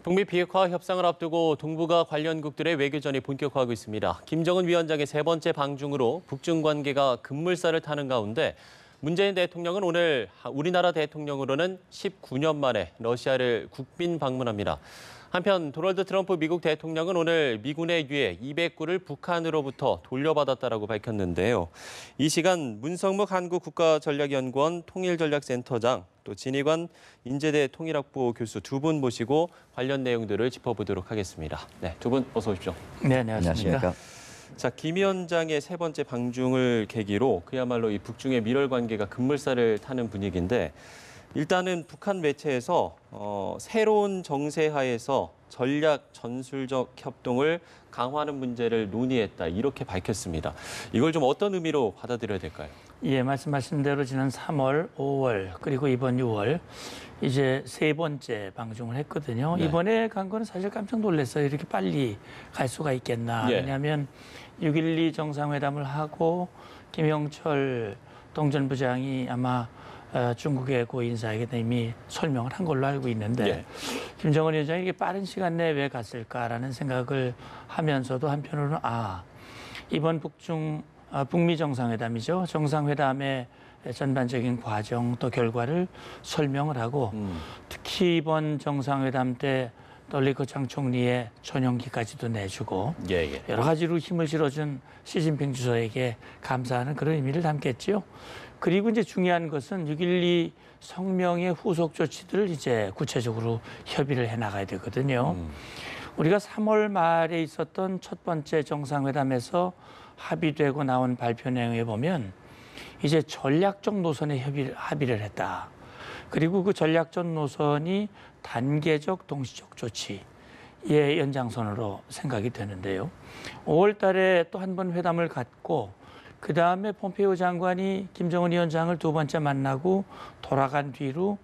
북미 비핵화 협상을 앞두고 동북아 관련국들의 외교전이 본격화하고 있습니다. 김정은 위원장의 세 번째 방중으로 북중 관계가 급물살을 타는 가운데 문재인 대통령은 오늘 우리나라 대통령으로는 19년 만에 러시아를 국빈 방문합니다. 한편 도널드 트럼프 미국 대통령은 오늘 미군의 유해 200구를 북한으로부터 돌려받았다고 밝혔는데요. 이 시간 문성묵 한국국가전략연구원 통일전략센터장, 또 진희관 인제대 통일학부 교수 두 분 모시고 관련 내용들을 짚어보도록 하겠습니다. 네, 두 분 어서 오십시오. 네, 안녕하십니까. 자, 김 위원장의 세 번째 방중을 계기로 그야말로 이 북중의 밀월 관계가 급물살을 타는 분위기인데 일단은 북한 매체에서 새로운 정세하에서 전략 전술적 협동을 강화하는 문제를 논의했다 이렇게 밝혔습니다. 이걸 좀 어떤 의미로 받아들여야 될까요? 예, 말씀하신 대로 지난 3월, 5월 그리고 이번 6월 이제 세 번째 방중을 했거든요. 네. 이번에 간 거는 사실 깜짝 놀랐어요. 이렇게 빨리 갈 수가 있겠나. 예. 왜냐하면 6.12 정상회담을 하고 김영철 동전부장이 아마 중국의 고 인사에게 이미 설명을 한 걸로 알고 있는데 예. 김정은 위원장이 이게 빠른 시간 내에 왜 갔을까라는 생각을 하면서도 한편으로는 이번 북미 정상회담이죠. 정상회담의 전반적인 과정 또 결과를 설명을 하고 특히 이번 정상회담 때 떨리커창 총리의 전용기까지도 내주고 여러 가지로 힘을 실어준 시진핑 주석에게 감사하는 그런 의미를 담겠지요. 그리고 이제 중요한 것은 6.12 성명의 후속 조치들을 이제 구체적으로 협의를 해나가야 되거든요. 우리가 3월 말에 있었던 첫 번째 정상회담에서 합의되고 나온 발표 내용에 보면 이제 전략적 노선에 합의를 했다. 그리고 그 전략적 노선이 단계적 동시적 조치의 연장선으로 생각이 되는데요. 5월 달에 또 한 번 회담을 갖고 그다음에 폼페이오 장관이 김정은 위원장을 두 번째 만나고 돌아간 뒤로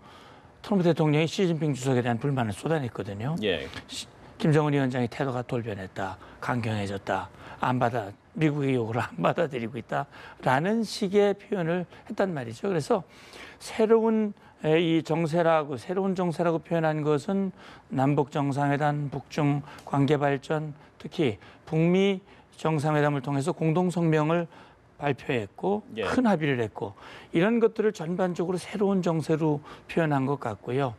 트럼프 대통령이 시진핑 주석에 대한 불만을 쏟아냈거든요. 예. 김정은 위원장의 태도가 돌변했다, 강경해졌다, 미국의 요구를 안 받아들이고 있다라는 식의 표현을 했단 말이죠. 그래서 새로운 정세라고 표현한 것은 남북 정상회담, 북중 관계 발전, 특히 북미 정상회담을 통해서 공동 성명을 발표했고 예. 큰 합의를 했고 이런 것들을 전반적으로 새로운 정세로 표현한 것 같고요.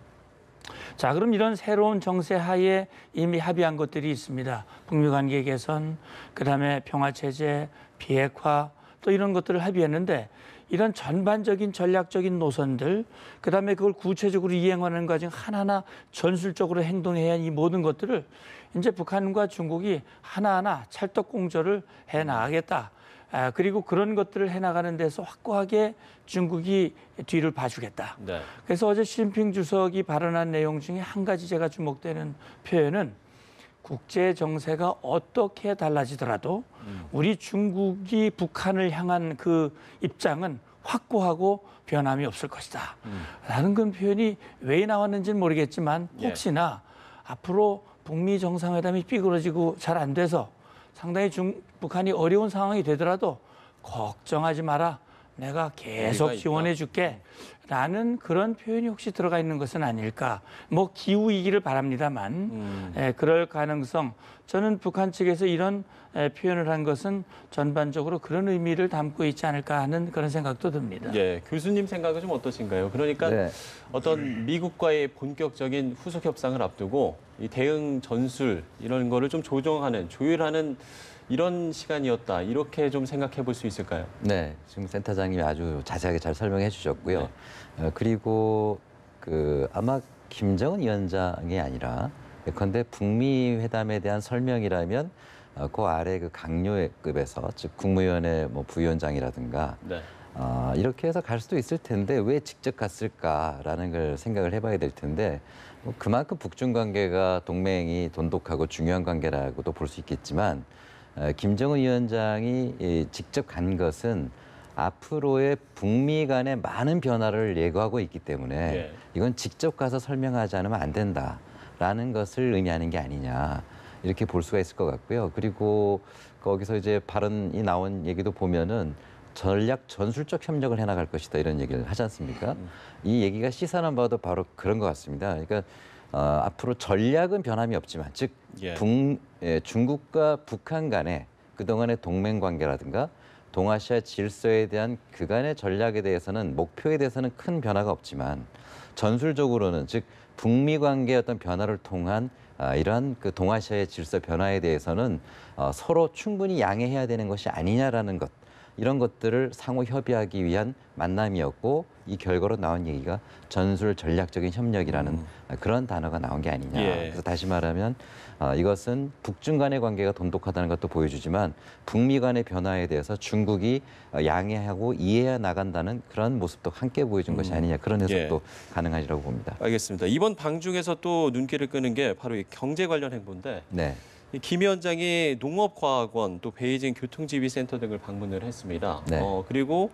자, 그럼 이런 새로운 정세 하에 이미 합의한 것들이 있습니다. 북미 관계 개선, 그다음에 평화체제, 비핵화 또 이런 것들을 합의했는데 이런 전반적인 전략적인 노선들, 그다음에 그걸 구체적으로 이행하는 과정 하나하나 전술적으로 행동해야 이 모든 것들을 이제 북한과 중국이 하나하나 찰떡공조를 해나가겠다. 그리고 그런 것들을 해나가는 데서 확고하게 중국이 뒤를 봐주겠다. 네. 그래서 어제 시진핑 주석이 발언한 내용 중에 한 가지 제가 주목되는 표현은 국제 정세가 어떻게 달라지더라도 우리 중국이 북한을 향한 그 입장은 확고하고 변함이 없을 것이다. 라는 그런 표현이 왜 나왔는지는 모르겠지만 혹시나 앞으로 북미 정상회담이 삐그러지고 잘 안 돼서 상당히 북한이 어려운 상황이 되더라도 걱정하지 마라. 내가 계속 지원해 줄게. 라는 그런 표현이 혹시 들어가 있는 것은 아닐까. 뭐 기우이기를 바랍니다만 그럴 가능성. 저는 북한 측에서 이런 표현을 한 것은 전반적으로 그런 의미를 담고 있지 않을까 하는 그런 생각도 듭니다. 예, 교수님 생각은 좀 어떠신가요? 그러니까 어떤 미국과의 본격적인 후속 협상을 앞두고 이 대응 전술 이런 거를 좀 조율하는 이런 시간이었다. 이렇게 좀 생각해 볼 수 있을까요? 네, 지금 센터장님이 아주 자세하게 잘 설명해 주셨고요. 그리고 아마 김정은 위원장이 아니라 예컨대 북미 회담에 대한 설명이라면 그 아래 그 강요급에서 즉 국무위원회 부위원장이라든가 이렇게 해서 갈 수도 있을 텐데 왜 직접 갔을까라는 걸 생각을 해봐야 될 텐데 그만큼 북중 관계가 동맹이 돈독하고 중요한 관계라고도 볼 수 있겠지만 김정은 위원장이 직접 간 것은 앞으로의 북미 간의 많은 변화를 예고하고 있기 때문에 이건 직접 가서 설명하지 않으면 안 된다라는 것을 의미하는 게 아니냐 이렇게 볼 수가 있을 것 같고요. 그리고 거기서 이제 발언이 나온 얘기도 보면은 전략 전술적 협력을 해나갈 것이다 이런 얘기를 하지 않습니까? 이 얘기가 시사만 봐도 바로 그런 것 같습니다. 그러니까 앞으로 전략은 변함이 없지만 즉 예. 중국과 북한 간의 그동안의 동맹 관계라든가 동아시아 질서에 대한 그간의 전략에 대해서는 목표에 대해서는 큰 변화가 없지만 전술적으로는 즉 북미 관계의 어떤 변화를 통한 이러한 그 동아시아의 질서 변화에 대해서는 서로 충분히 양해해야 되는 것이 아니냐라는 것 이런 것들을 상호 협의하기 위한 만남이었고 이 결과로 나온 얘기가 전술 전략적인 협력이라는 그런 단어가 나온 게 아니냐. 예. 그래서 다시 말하면 이것은 북중 간의 관계가 돈독하다는 것도 보여주지만 북미 간의 변화에 대해서 중국이 양해하고 이해해 나간다는 그런 모습도 함께 보여준 것이 아니냐. 그런 해석도 가능하리라고 봅니다. 알겠습니다. 이번 방중에서 또 눈길을 끄는 게 바로 이 경제 관련 행보인데 네. 김 위원장이 농업과학원 또 베이징 교통지휘센터 등을 방문을 했습니다. 네. 그리고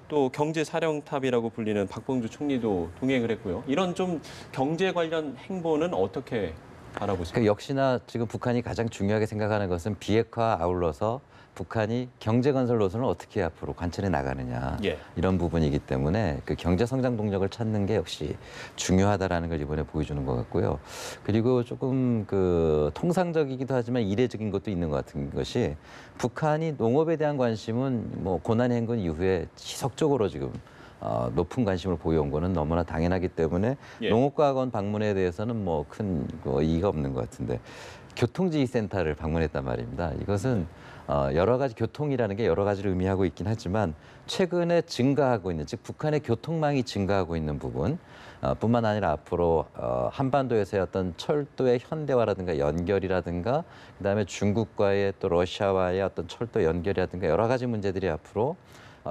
또 경제사령탑이라고 불리는 박봉주 총리도 동행을 했고요. 이런 좀 경제 관련 행보는 어떻게 바라보십니까? 역시나 지금 북한이 가장 중요하게 생각하는 것은 비핵화 아울러서 북한이 경제 건설 노선을 어떻게 앞으로 관철해 나가느냐 예. 이런 부분이기 때문에 그 경제 성장 동력을 찾는 게 역시 중요하다라는 걸 이번에 보여주는 것 같고요. 그리고 조금 그 통상적이기도 하지만 이례적인 것도 있는 것 같은 것이 북한이 농업에 대한 관심은 뭐 고난 행군 이후에 지속적으로 지금 높은 관심을 보여온 거는 너무나 당연하기 때문에 예. 농업과학원 방문에 대해서는 뭐 큰 이의가 없는 것 같은데 교통지휘센터를 방문했단 말입니다. 이것은 여러 가지 교통이라는 게 여러 가지를 의미하고 있긴 하지만 최근에 증가하고 있는 즉 북한의 교통망이 증가하고 있는 부분 뿐만 아니라 앞으로 한반도에서의 어떤 철도의 현대화라든가 연결이라든가 그다음에 중국과의 또 러시아와의 어떤 철도 연결이라든가 여러 가지 문제들이 앞으로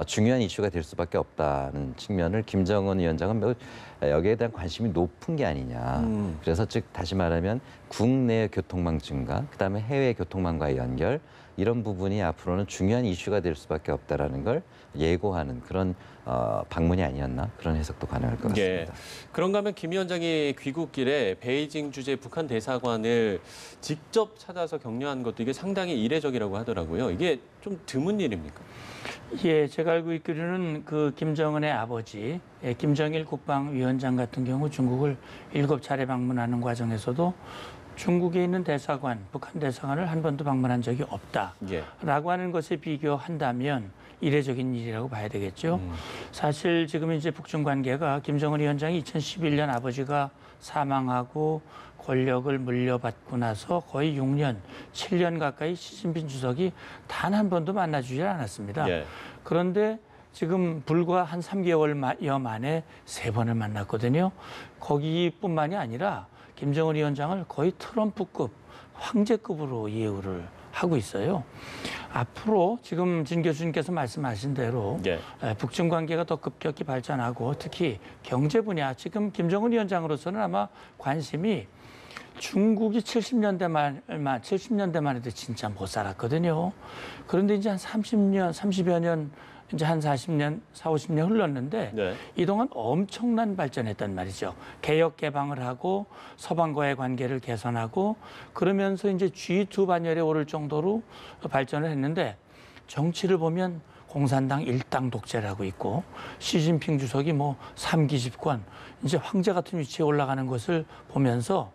중요한 이슈가 될 수밖에 없다는 측면을 김정은 위원장은 매우 여기에 대한 관심이 높은 게 아니냐. 그래서 즉 다시 말하면 국내 교통망 증가, 그다음에 해외 교통망과의 연결 이런 부분이 앞으로는 중요한 이슈가 될 수밖에 없다라는 걸 예고하는 그런 방문이 아니었나 그런 해석도 가능할 것 같습니다. 예. 그런가 하면 김 위원장이 귀국길에 베이징 주재 북한 대사관을 직접 찾아서 격려한 것도 이게 상당히 이례적이라고 하더라고요. 이게 좀 드문 일입니까? 예, 제가 알고 있기로는 그 김정은의 아버지, 김정일 국방위원장 같은 경우 중국을 7차례 방문하는 과정에서도 중국에 있는 대사관, 북한 대사관을 한 번도 방문한 적이 없다라고 하는 것에 비교한다면 이례적인 일이라고 봐야 되겠죠. 사실 지금 이제 북중 관계가 김정은 위원장이 2011년 아버지가 사망하고 권력을 물려받고 나서 거의 6년, 7년 가까이 시진핑 주석이 단 한 번도 만나주질 않았습니다. 예. 그런데 지금 불과 한 3개월여 만에 3번을 만났거든요. 거기뿐만이 아니라 김정은 위원장을 거의 트럼프급, 황제급으로 예우를 하고 있어요. 앞으로 지금 진 교수님께서 말씀하신 대로 예. 북중 관계가 더 급격히 발전하고 특히 경제 분야, 지금 김정은 위원장으로서는 아마 관심이 중국이 70년대만 해도 진짜 못 살았거든요. 그런데 이제 한 30여 년, 이제 한 40년, 50년 흘렀는데 네. 이동안 엄청난 발전했단 말이죠. 개혁 개방을 하고 서방과의 관계를 개선하고 그러면서 이제 G2 반열에 오를 정도로 발전을 했는데 정치를 보면 공산당 일당 독재라고 있고 시진핑 주석이 뭐 3기 집권 이제 황제 같은 위치에 올라가는 것을 보면서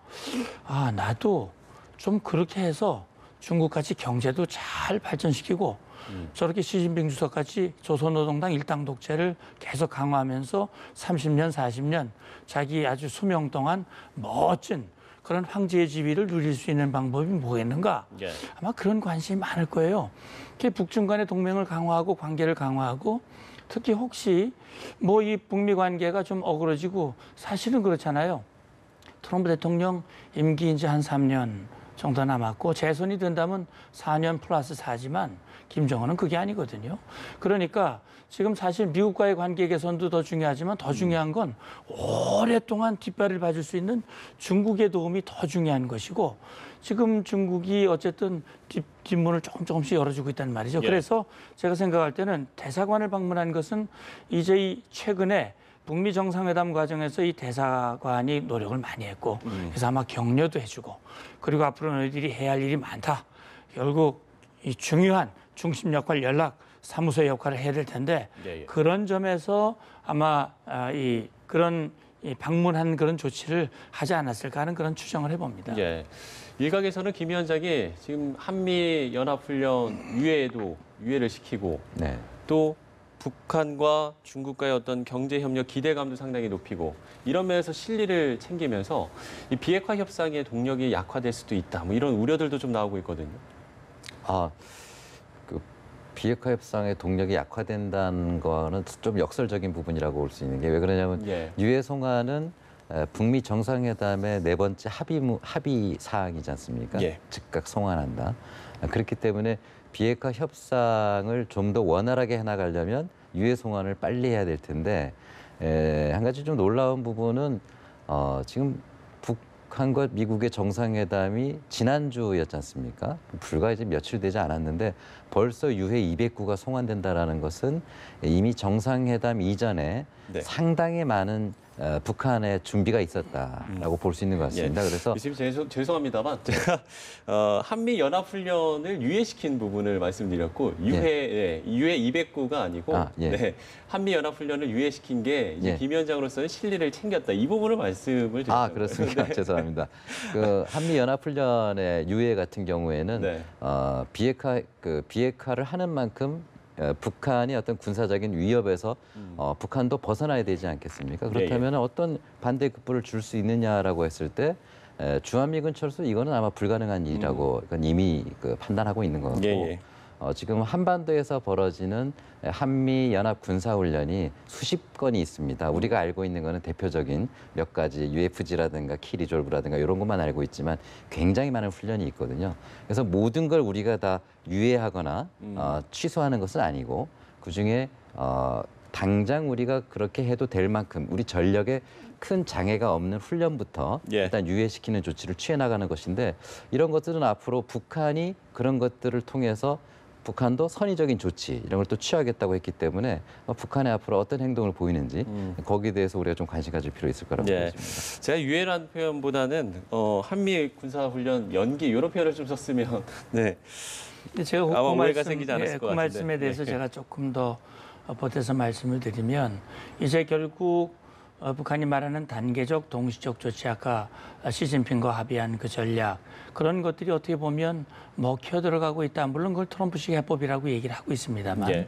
아 나도 좀 그렇게 해서 중국같이 경제도 잘 발전시키고 저렇게 시진핑 주석같이 조선노동당 일당 독재를 계속 강화하면서 30년 40년 자기 아주 수명 동안 멋진 그런 황제의 지위를 누릴 수 있는 방법이 뭐겠는가? 예. 아마 그런 관심이 많을 거예요. 특히 북중 간의 동맹을 강화하고 관계를 강화하고 특히 혹시 뭐 이 북미 관계가 좀 어그러지고 사실은 그렇잖아요. 트럼프 대통령 임기 이제 한 3년 정도 남았고 재선이 된다면 4년 플러스 4지만 김정은은 그게 아니거든요. 그러니까 지금 사실 미국과의 관계 개선도 더 중요하지만 더 중요한 건 오랫동안 뒷발을 봐줄 수 있는 중국의 도움이 더 중요한 것이고 지금 중국이 어쨌든 뒷문을 조금씩 열어주고 있다는 말이죠. 예. 그래서 제가 생각할 때는 대사관을 방문한 것은 이제 이 최근에 북미 정상회담 과정에서 이 대사관이 노력을 많이 했고 그래서 아마 격려도 해주고 그리고 앞으로 너희들이 해야 할 일이 많다. 결국 이 중요한 중심 역할 연락 사무소의 역할을 해야 될 텐데 예, 예. 그런 점에서 아마 그런 방문한 그런 조치를 하지 않았을까 하는 그런 추정을 해봅니다. 예. 일각에서는 김 위원장이 지금 한미 연합훈련 유예를 시키고 네. 또 북한과 중국과의 어떤 경제 협력 기대감도 상당히 높이고 이런 면에서 실리를 챙기면서 이 비핵화 협상의 동력이 약화될 수도 있다. 뭐 이런 우려들도 좀 나오고 있거든요. 그 비핵화 협상의 동력이 약화된다는 거는 좀 역설적인 부분이라고 볼 수 있는 게 왜 그러냐면 예. 유해 송환은 북미 정상회담의 네 번째 합의 사항이지 않습니까? 예. 즉각 송환한다. 그렇기 때문에 비핵화 협상을 좀 더 원활하게 해나가려면 유해 송환을 빨리 해야 될 텐데 한 가지 좀 놀라운 부분은 지금 북한과 미국의 정상회담이 지난주였지 않습니까? 불과 이제 며칠 되지 않았는데 벌써 유해 209가 송환된다라는 것은 이미 정상회담 이전에 네. 상당히 많은 북한의 준비가 있었다라고 볼 수 있는 것 같습니다. 그래서 교수님 죄송합니다만 제가 한미 연합훈련을 유예시킨 부분을 말씀드렸고 유해 209가 아니고 예. 네, 한미 연합훈련을 유예시킨 게 이제 예. 김 위원장으로서는 실리를 챙겼다 이 부분을 말씀을 드렸습니다. 그렇습니까? 네. 죄송합니다. 그 한미 연합훈련의 유해 같은 경우에는 네. 비핵화를 하는 만큼 북한이 어떤 군사적인 위협에서 북한도 벗어나야 되지 않겠습니까? 그렇다면 어떤 반대급부를 줄 수 있느냐라고 했을 때 주한미군 철수 이거는 아마 불가능한 일이라고 이미 판단하고 있는 거고 지금 한반도에서 벌어지는 한미 연합 군사훈련이 수십 건이 있습니다. 우리가 알고 있는 거는 대표적인 몇 가지 UFG라든가 키리졸브라든가 이런 것만 알고 있지만 굉장히 많은 훈련이 있거든요. 그래서 모든 걸 우리가 다 유예하거나 취소하는 것은 아니고 그중에 당장 우리가 그렇게 해도 될 만큼 우리 전력에 큰 장애가 없는 훈련부터 일단 유예시키는 조치를 취해 나가는 것인데 이런 것들은 앞으로 북한이 그런 것들을 통해서 북한도 선의적인 조치 이런 걸 또 취하겠다고 했기 때문에 북한이 앞으로 어떤 행동을 보이는지 거기에 대해서 우리가 좀 관심 가질 필요 있을 거라고 보입니다. 제가 유예라는 표현보다는 한미 군사훈련 연기 이런 표현을 좀 썼으면 근데 제가 아마 오해가 생기지 않았을 것 그 같은데. 말씀에 대해서 제가 조금 더 보태서 말씀을 드리면 이제 결국 북한이 말하는 단계적 동시적 조치 아까 시진핑과 합의한 그 전략 그런 것들이 어떻게 보면 먹혀 들어가고 있다. 물론 그걸 트럼프식 해법이라고 얘기를 하고 있습니다만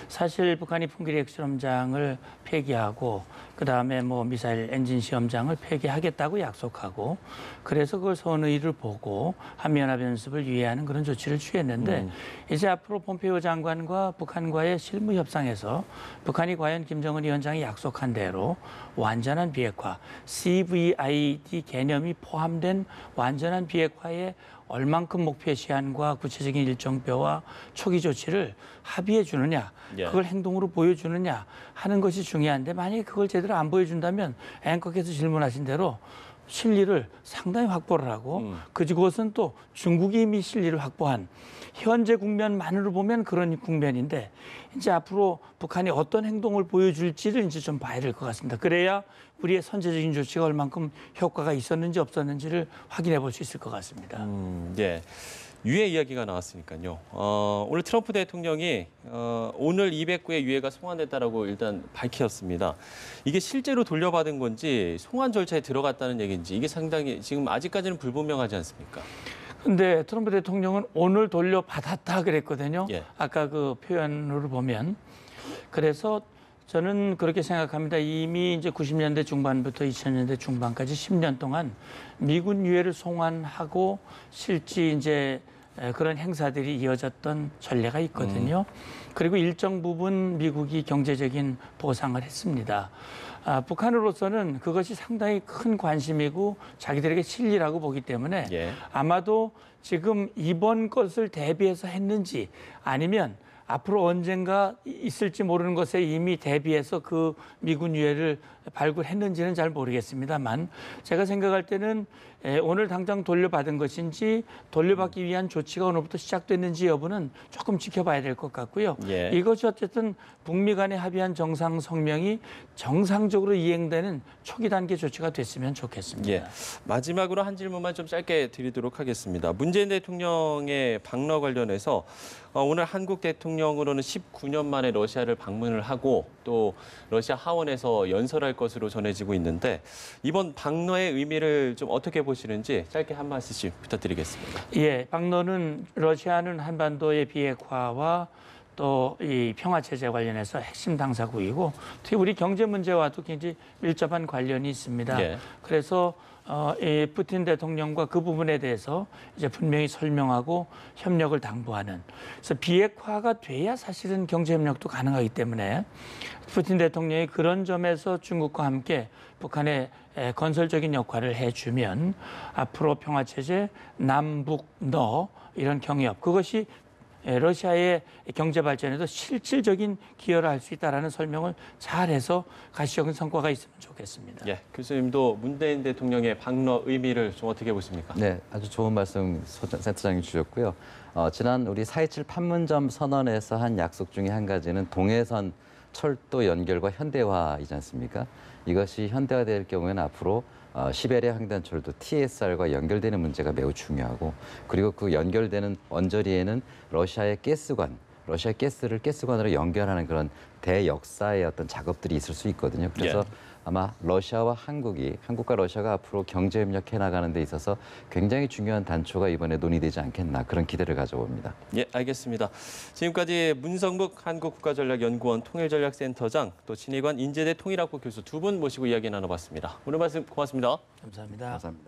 사실 북한이 풍계리 핵실험장을 폐기하고 그다음에 미사일 엔진 시험장을 폐기하겠다고 약속하고 그래서 그걸 선의를 보고 한미연합연습을 유예하는 그런 조치를 취했는데 이제 앞으로 폼페이오 장관과 북한과의 실무 협상에서 북한이 과연 김정은 위원장이 약속한 대로 완전한 비핵화, CVID 개념이 포함된 완전한 비핵화에 얼만큼 목표 시한과 구체적인 일정표와 초기 조치를 합의해 주느냐, 그걸 행동으로 보여주느냐 하는 것이 중요한데 만약에 그걸 제대로 안 보여준다면 앵커께서 질문하신 대로 실리를 상당히 확보를 하고 그것은 또 중국이 이미 실리를 확보한 현재 국면만으로 보면 그런 국면인데 이제 앞으로 북한이 어떤 행동을 보여줄지를 이제 좀 봐야 될 것 같습니다. 그래야 우리의 선제적인 조치가 얼만큼 효과가 있었는지 없었는지를 확인해 볼 수 있을 것 같습니다. 유해 이야기가 나왔으니까요. 오늘 트럼프 대통령이 오늘 209의 유해가 송환됐다라고 일단 밝혔습니다. 이게 실제로 돌려받은 건지 송환 절차에 들어갔다는 얘기인지 이게 상당히 지금 아직까지는 불분명하지 않습니까? 근데 트럼프 대통령은 오늘 돌려받았다 그랬거든요. 아까 그 표현으로 보면. 그래서 저는 그렇게 생각합니다. 이미 이제 90년대 중반부터 2000년대 중반까지 10년 동안 미군 유해를 송환하고 실제 이제 그런 행사들이 이어졌던 전례가 있거든요. 그리고 일정 부분 미국이 경제적인 보상을 했습니다. 북한으로서는 그것이 상당히 큰 관심이고 자기들에게 실리라고 보기 때문에 아마도 지금 이번 것을 대비해서 했는지 아니면 앞으로 언젠가 있을지 모르는 것에 이미 대비해서 그 미군 유해를 발굴했는지는 잘 모르겠습니다만 제가 생각할 때는 오늘 당장 돌려받은 것인지 돌려받기 위한 조치가 오늘부터 시작됐는지 여부는 조금 지켜봐야 될 것 같고요. 예. 이것이 어쨌든 북미 간에 합의한 정상 성명이 정상적으로 이행되는 초기 단계 조치가 됐으면 좋겠습니다. 예. 마지막으로 한 질문만 좀 짧게 드리도록 하겠습니다. 문재인 대통령의 방러 관련해서 오늘 한국 대통령으로는 19년 만에 러시아를 방문을 하고 또 러시아 하원에서 연설할 것으로 전해지고 있는데 이번 방러의 의미를 좀 어떻게 보시는지 짧게 한 말씀씩 부탁드리겠습니다. 예, 방러는 러시아는 한반도의 비핵화와 또 이 평화 체제 관련해서 핵심 당사국이고 특히 우리 경제 문제와도 굉장히 밀접한 관련이 있습니다. 예. 그래서 이 푸틴 대통령과 그 부분에 대해서 이제 분명히 설명하고 협력을 당부하는. 그래서 비핵화가 돼야 사실은 경제 협력도 가능하기 때문에 푸틴 대통령이 그런 점에서 중국과 함께 북한의 건설적인 역할을 해주면 앞으로 평화 체제 남북너 이런 경협 그것이 러시아의 경제 발전에도 실질적인 기여를 할 수 있다라는 설명을 잘해서 가시적인 성과가 있으면 좋겠습니다. 예, 교수님도 문재인 대통령의 방러 의미를 좀 어떻게 보십니까? 네, 아주 좋은 말씀 센터장님 주셨고요. 지난 우리 4.27 판문점 선언에서 한 약속 중에 한 가지는 동해선 철도 연결과 현대화이지 않습니까? 이것이 현대화될 경우에는 앞으로 시베리아 횡단철도 TSR과 연결되는 문제가 매우 중요하고 그리고 그 연결되는 언저리에는 러시아의 가스관으로 연결하는 그런 대역사의 어떤 작업들이 있을 수 있거든요. 그래서 예. 아마 러시아와 한국과 러시아가 앞으로 경제 협력해 나가는 데 있어서 굉장히 중요한 단초가 이번에 논의되지 않겠나 그런 기대를 가져봅니다. 예, 알겠습니다. 지금까지 문성묵 한국국가전략연구원 통일전략센터장 또 진해관 인제대 통일학부 교수 두 분 모시고 이야기 나눠봤습니다. 오늘 말씀 고맙습니다. 감사합니다. 감사합니다.